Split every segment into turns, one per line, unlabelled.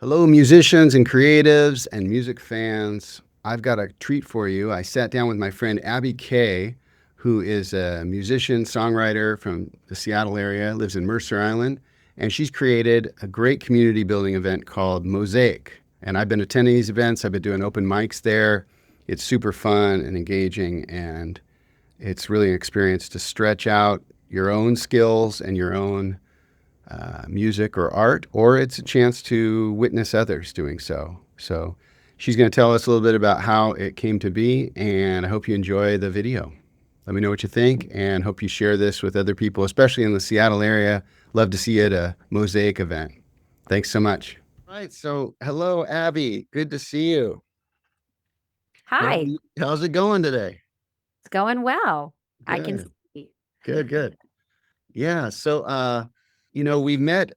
Hello, musicians and creatives and music fans. I've got a treat for you. I sat down with my friend Abby Kay, who is a musician, songwriter from the Seattle area, lives in Mercer Island, and she's created a great community building event called Mosaic. And I've been attending these events, I've been doing open mics there. It's super fun and engaging, and it's really an experience to stretch out your own skills and your own music or art, or it's a chance to witness others doing so. So she's going to tell us a little bit about how it came to be, and I hope you enjoy the video. Let me know what you think, and hope you share this with other people, especially in the Seattle area. Love to see you at a Mosaic event. Thanks so much. All right, so hello, Abby. Good to see you.
Hi,
How's it going today?
it's going well. I can
Good,
see.
good. Yeah. So, we met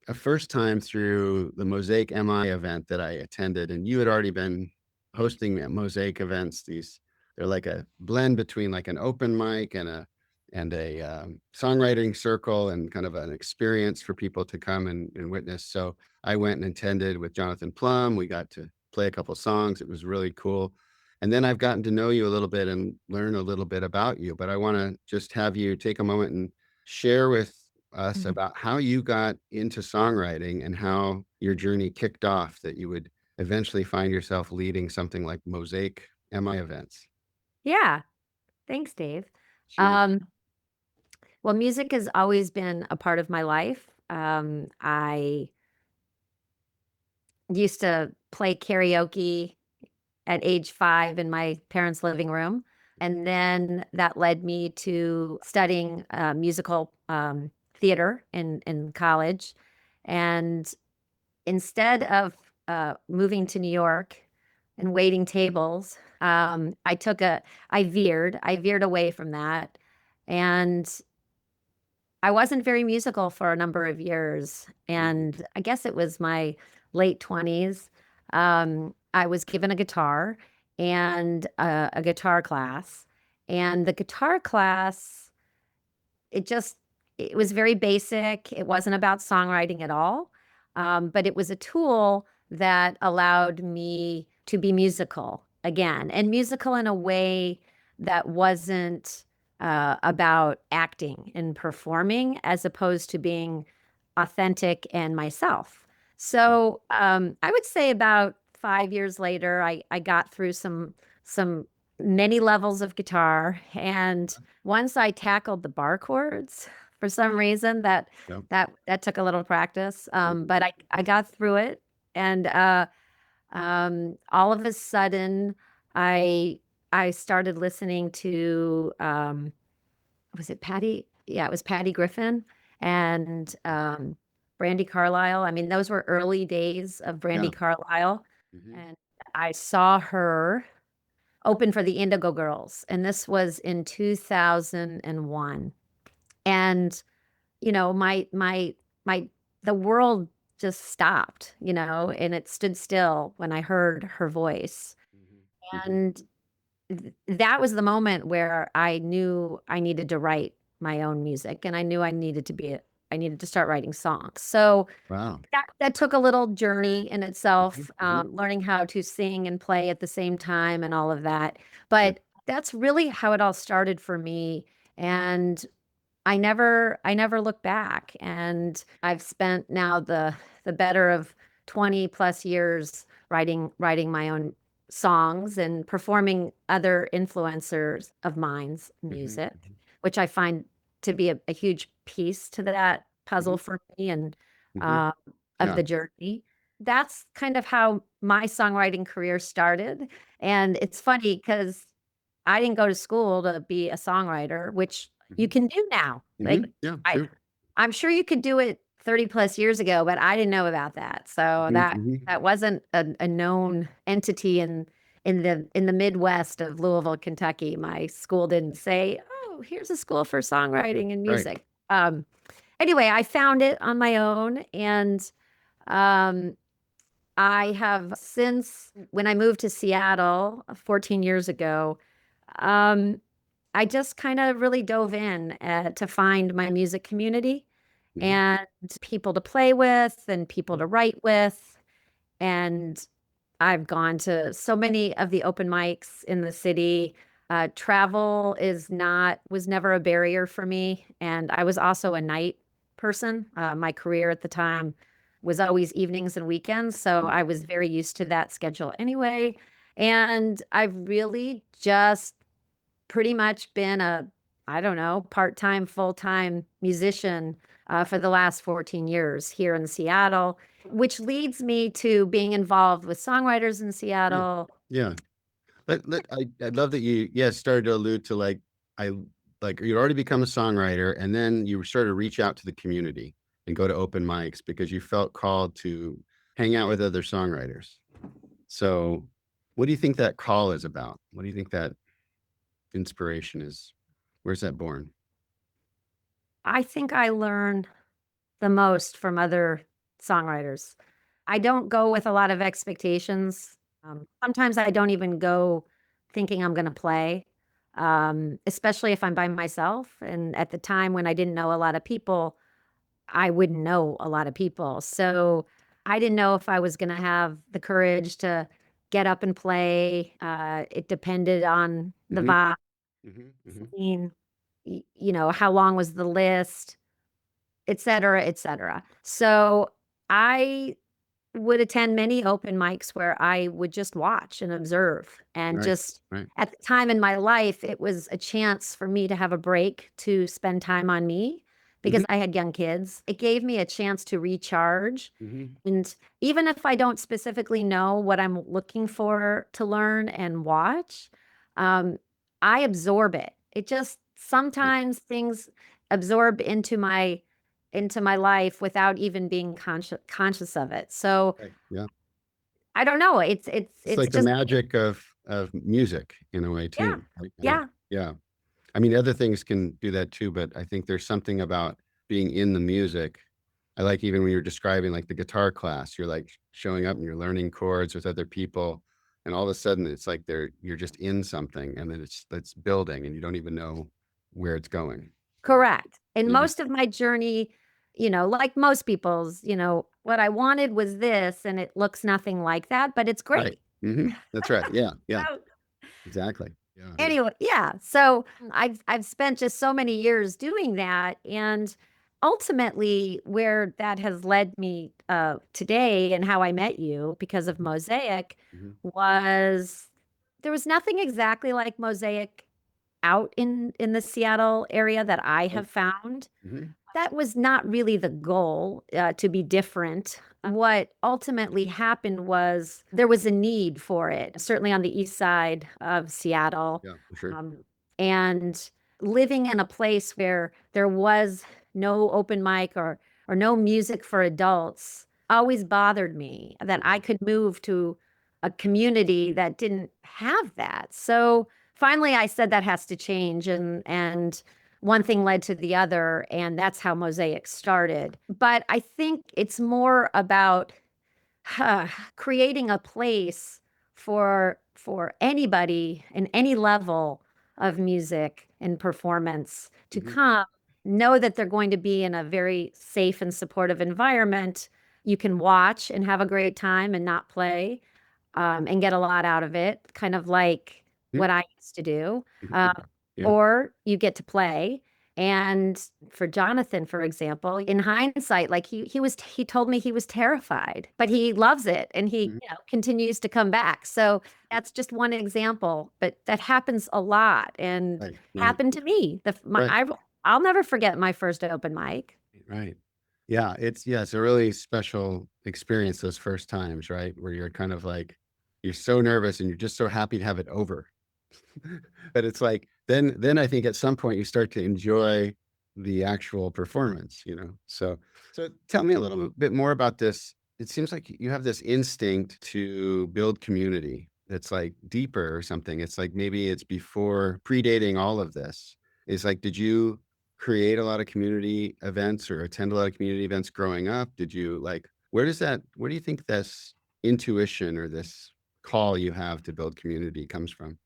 a first time through the Mosaic MI event that I attended, and you had already been hosting Mosaic events. They're like a blend between like an open mic and a songwriting circle and kind of an experience for people to come and witness. So I went and attended with Jonathan Plum. We got to play a couple songs. It was really cool. And then I've gotten to know you a little bit and learn a little bit about you. But I want to just have you take a moment and share with us
Mhm.
about how you got into songwriting and how your journey kicked off that you would eventually find yourself leading something like Mosaic MI events.
Yeah, thanks, Dave.
Sure.
Um, well, music has always been a part of my life. I used to play karaoke at age 5 in my parents' living room, and then that led me to studying musical theater in college. And instead of moving to New York and waiting tables, I veered away from that. And I wasn't very musical for a number of years.
Mhm.
And I guess it was my late 20s. I was given a guitar and a guitar class. And the guitar class, it just it was very basic. It wasn't about songwriting at all, but it was a tool that allowed me to be musical again, and musical in a way that wasn't about acting and performing, as opposed to being authentic and myself. So I would say about 5 years later, I got through some many levels of guitar, and once I tackled the bar chords, for some reason
Yeah.
that took a little practice,
Mhm.
but I got through it, and all of a sudden, I I started listening to was it Patty? Yeah, it was Patty Griffin and Brandy Carlisle. I mean, those were early days of Brandy
Yeah.
Carlisle,
Mhm.
and I saw her open for the Indigo Girls, and this was in 2001. And my the world just stopped, and it stood still when I heard her voice.
Mhm. Mhm.
And that was the moment where I knew I needed to write my own music, and I knew I needed to start writing songs. So
Wow.
that took a little journey in
Mhm.
itself,
Mhm.
learning how to sing and play at the same time and all of that.
Yeah.
But that's really how it all started for me. And I never look back. And I've spent now the better of 20 plus years writing my own songs and performing other influencers of mine's
Mhm.
music,
Mhm.
which I find to be a huge piece to that
Mhm.
puzzle for me, and
Mhm.
uh, of
Yeah.
the journey. That's kind of how my songwriting career started. And it's funny because I didn't go to school to be a songwriter, which you
Mhm.
can do now. Like,
Mhm. Yeah.
I
True.
I'm sure you could do it 30 plus years ago, but I didn't know about that. So
Mhm. Mhm.
that wasn't a known entity in the Midwest of Louisville, Kentucky. My school didn't say, "Oh, here's a school for songwriting and
Right.
music." Anyway, I found it on my own, and um, I have since, when I moved to Seattle 14 years ago, um, I just kind of really dove in to find my music community
Mhm.
and people to play with and people
Mhm.
to write with. And I've gone to so many of the open mics in the city. Travel was never a barrier for me. And I was also a night person. My career at the time was always evenings and weekends. So I was very used to that schedule anyway. And I've really just pretty much been I don't know, part-time, full-time musician for the last 14 years here in Seattle, which leads me to being involved with songwriters in
Yeah.
Seattle.
Yeah. I love that you, started to allude to I like you'd already become a songwriter and then you started to reach out to the community and go to open mics because you felt called to hang out with other songwriters. So what do you think that call is about? What do you think that inspiration is? Where's that born?
I think I learn the most from other songwriters. I don't go with a lot of expectations. Sometimes I don't even go thinking I'm going to play, especially if I'm by myself. And at the time when I didn't know a lot of people, I wouldn't know a lot of people. So I didn't know if I was going to have the courage to get up and play. It depended on the
Hmm.
vibe,
Hmm. Hmm.
scene, how long was the list, et cetera, et cetera. So I would attend many open mics where I would just watch and observe. And
Right.
just
Right.
at the time in my life, it was a chance for me to have a break to spend time on me because
Hmm.
I had young kids. It gave me a chance to recharge.
Hmm.
And even if I don't specifically know what I'm looking for to learn and watch, um, I absorb it. It just
Right.
sometimes things absorb into my life without even being conscious of it. So
Right. Yeah.
I don't know.
It's
It's
like the
just
magic of music in a way
yeah,
too.
yeah,
Yeah. I mean, other things can do that too, but I think there's something about being in the music. I like even when you're describing like the guitar class, you're like showing up and you're learning chords with other people, and all of a sudden it's like you're just in something, and then it's building, and you don't even know where it's going.
correct. And
Maybe
most of my journey, like most people's, what I wanted was this, and it looks nothing like that, but it's
right.
great.
Hmm. That's right. Yeah. Yeah.
So
Exactly. Yeah.
anyway, yeah. So I've spent just so many years doing that, and ultimately where that has led me today and how I met you because of Mosaic
Hmm.
was there was nothing exactly like Mosaic out in the Seattle area that I
Right.
have found.
Hmm.
That was not really the goal, to be different. What ultimately happened was there was a need for it, certainly on the east side of Seattle.
Yeah. For sure.
Um, and living in a place where there was no open mic or no music for adults always bothered me that I could move to a community that didn't have that. So finally I said that has to change, and one thing led to the other, and that's how Mosaic started. But I think it's more about creating a place for anybody in any level of music and performance to
Hmm.
come, know that they're going to be in a very safe and supportive environment. You can watch and have a great time and not play, and get a lot out of it, kind of like
Yeah.
what I used to do.
Hmm. Yeah.
Or you get to play. And for Jonathan, for example, in hindsight, like he told me he was terrified, but he loves it and he,
Mhm.
continues to come back. So that's just one example, but that happens a lot and
Right. Right.
happened to me.
Right.
I'll never forget my first open mic.
Right. It's a really special experience those first times, right? Where you're kind of like you're so nervous and you're just so happy to have it over. But it's like then I think at some point you start to enjoy the actual performance, you know. So tell me a little bit more about this. It seems like you have this instinct to build community that's like deeper or something. It's like maybe it's before predating all of this. It's like, did you create a lot of community events or attend a lot of community events growing up? Did you like, where do you think this intuition or this call you have to build community comes from?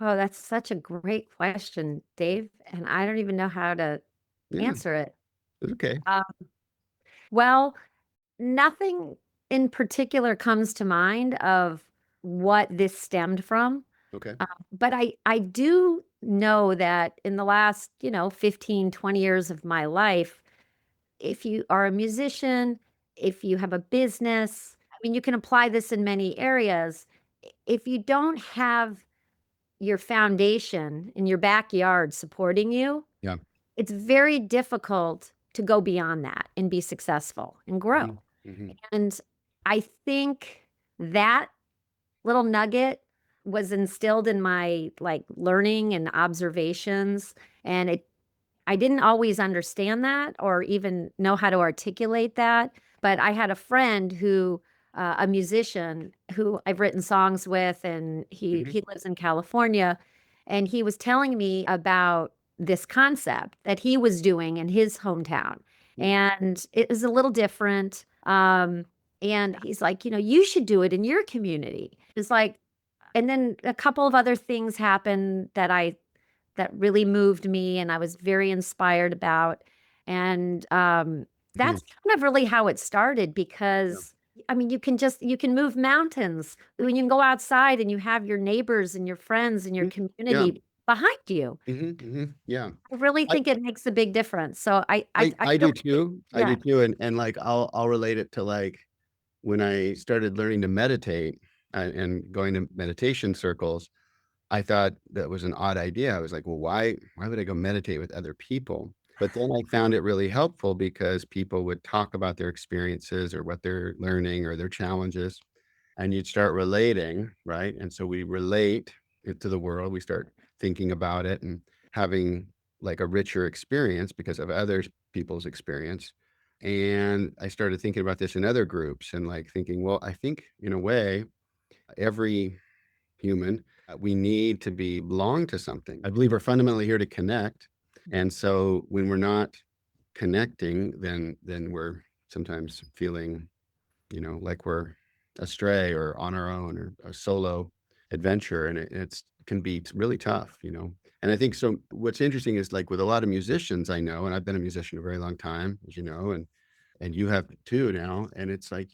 Oh, that's such a great question, Dave. And I don't even know how to
Yeah,
answer it.
it's okay.
Uh, well, nothing. in particular comes to mind of what this stemmed from.
Okay.
But I do know that in the last, 15, 20 years of my life, if you are a musician, if you have a business, I mean, you can apply this in many areas. If you don't have your foundation in your backyard supporting you,
Yeah.
it's very difficult to go beyond that and be successful and grow.
Hmm. Hmm.
And I think that little nugget was instilled in my like learning and observations, and I didn't always understand that or even know how to articulate that. But I had a friend who, a musician who I've written songs with, and
Hmm.
he lives in California, and he was telling me about this concept that he was doing in his hometown, and it was a little different. And he's like, you should do it in your community. It's like, and then a couple of other things happened that really moved me and I was very inspired about. And that's
Huge.
kind of really how it started
Yeah.
because I mean, you can move mountains when you can go outside and you have your neighbors and your friends and your
Mhm. Yeah.
community behind you.
Hmm. Hmm. Yeah.
I really
I,
think it makes a big difference. So I
I
feel
do too. I do
yeah.
too. And like I'll relate it to like when I started learning to meditate and going to meditation circles. I thought that was an odd idea. I was like, well, why would I go meditate with other people? But then I found it really helpful because people would talk about their experiences or what they're learning or their challenges, and you'd start relating, right? And so we relate it to the world. We start thinking about it and having like a richer experience because of other people's experience. And I started thinking about this in other groups and like thinking, well, I think in a way, every human. We need to belong to something. I believe we're fundamentally here to connect. And so when we're not connecting, then we're sometimes feeling, like we're astray or on our own or a solo adventure. And it's can be really tough. And I think so. What's interesting is like with a lot of musicians I know, and I've been a musician a very long time, as you know, and you have too now. And it's like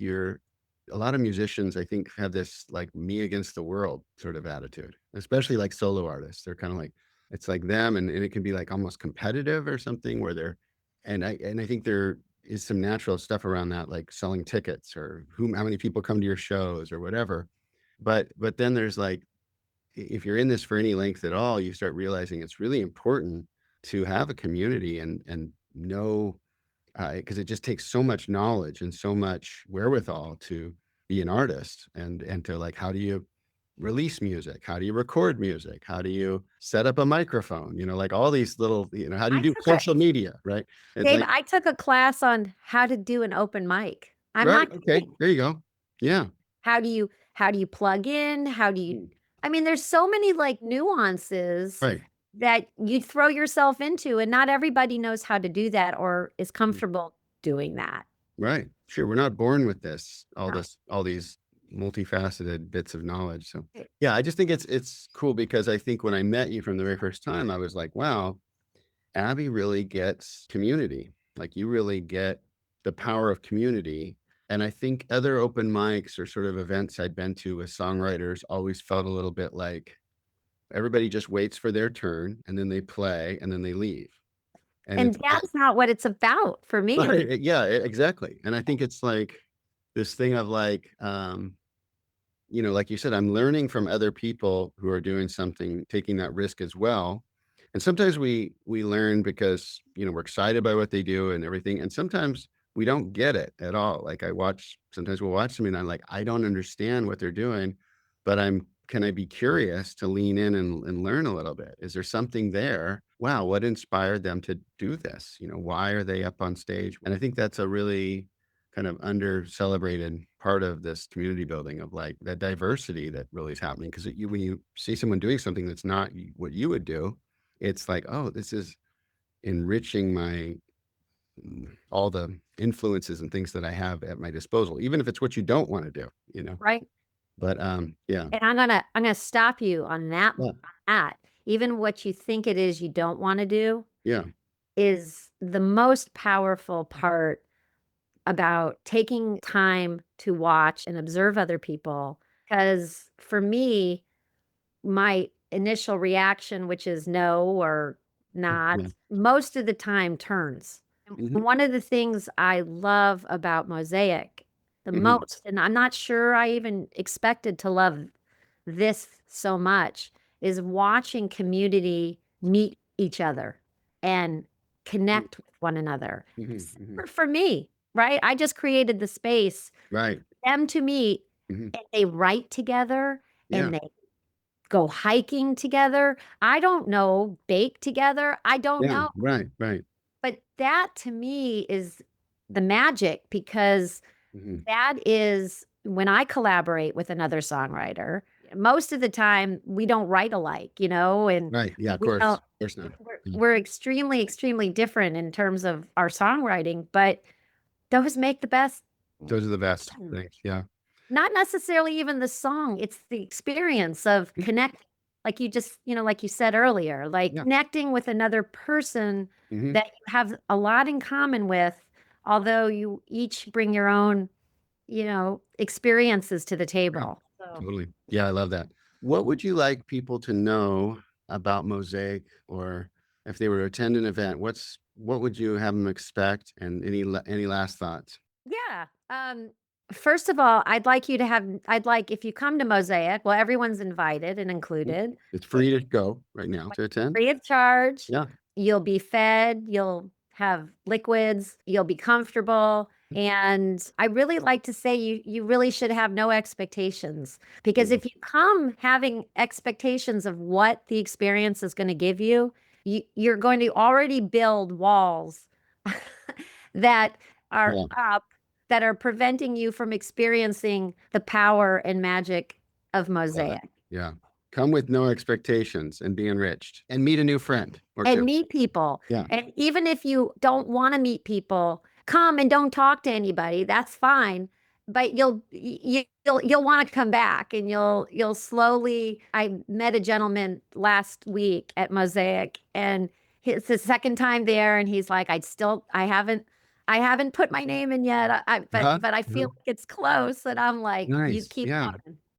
a lot of musicians, I think, have this like me against the world sort of attitude, especially like solo artists. They're kind of like, it's like them, and it can be like almost competitive or something where and I think there is some natural stuff around that, like selling tickets or how many people come to your shows or whatever. But then there's like, if you're in this for any length at all, you start realizing it's really important to have a community and know because it just takes so much knowledge and so much wherewithal to be an artist and to like how do you release music, how do you record music, how do you set up a microphone, like all these little, how do you
I
do
took a
social media, right? It's
Dave,
like,
I took a class on how to do an open mic. I'm
right,
not
okay,
kidding.
there you go. Yeah.
How do you plug in?
Mm.
I mean, there's so many like nuances
Right.
that you throw yourself into, and not everybody knows how to do that or is
Mm.
comfortable doing that.
Right, sure, we're not born with
No.
all these multifaceted bits of knowledge. So
Right.
yeah, I just think it's cool because I think when I met you from the very first time, I was like, wow, Abby really gets community. Like you really get the power of community. And I think other open mics or sort of events I'd been to with songwriters always felt a little bit like everybody just waits for their turn and then they play and then they leave. And
And
it's
that's not what it's about for me, at least.
right, yeah, exactly. And I think it's like this thing of like, like you said, I'm learning from other people who are doing something, taking that risk as well. And sometimes we learn because, we're excited by what they do and everything. And sometimes we don't get it at all. Like sometimes we'll watch something and I'm like, I don't understand what they're doing, but can I be curious to lean in and learn a little bit? Is there something there? Wow, what inspired them to do this? Why are they up on stage? And I think that's a really kind of under celebrated part of this community building of like that diversity that really is happening. Because when you see someone doing something that's not what you would do, it's like, oh, this is enriching all the influences and things that I have at my disposal, even if it's what you don't want to do.
Right?
But yeah,
And I'm gonna stop you on
yeah,
that. Even what you think it is you don't want to do
yeah,
is the most powerful part about taking time to watch and observe other people. Because for me, my initial reaction, which is no or not,
Yeah.
most of the time turns.
Hmm.
And one of the things I love about Mosaic the
Hmm.
most, and I'm not sure I even expected to love this so much, is watching community meet each other and connect with one another.
Hmm. Hmm.
For me, right? I just created the space
Right.
for them to meet,
Hmm.
and they write together
Yeah.
and they go hiking together. I don't know, bake together. I don't
Yeah.
know.
Right. Right.
But that to me is the magic, because
Hmm.
that is when I collaborate with another songwriter. Most of the time, we don't write alike, and
Right. Yeah. Of
we
course.
don't.
Of course not.
We're,
Yeah.
we're extremely, extremely different in terms of our songwriting, but those make the best.
Those are the best things. Yeah.
Not necessarily even the song, it's the experience of connecting. Like you just, like you said earlier, like
Yeah.
connecting with another person
Hmm.
that you have a lot in common with, although you each bring your own, experiences to the
Yeah.
table. So,
Totally. Yeah. I love that. What would you like people to know about Mosaic, or if they were to attend an event, what would you have them expect, and any last thoughts?
yeah. First of all, I'd like if you come to Mosaic, well, everyone's invited and
Mhm.
included.
It's free to go right now to attend.
Free of charge.
Yeah.
You'll be fed, you'll have liquids, you'll be comfortable. And I really like to say you really should have no expectations, because
Mhm.
if you come having expectations of what the experience is going to give you, you're going to already build walls that are
Yeah.
up, that are preventing you from experiencing the power and magic of
Love it.
Mosaic.
Yeah. Come with no expectations and be enriched and meet a new friend or
And
two.
meet people.
Yeah.
And even if you don't want to meet people, come and don't talk to anybody. That's fine. But you'll want to come back, and you'll slowly. I met a gentleman last week at Mosaic, and it's the second time there, and he's like, I haven't put my name in yet.
Uh-huh.
But I feel
Uh-huh.
like it's close, and I'm like, you
Nice.
keep
Yeah.
coming.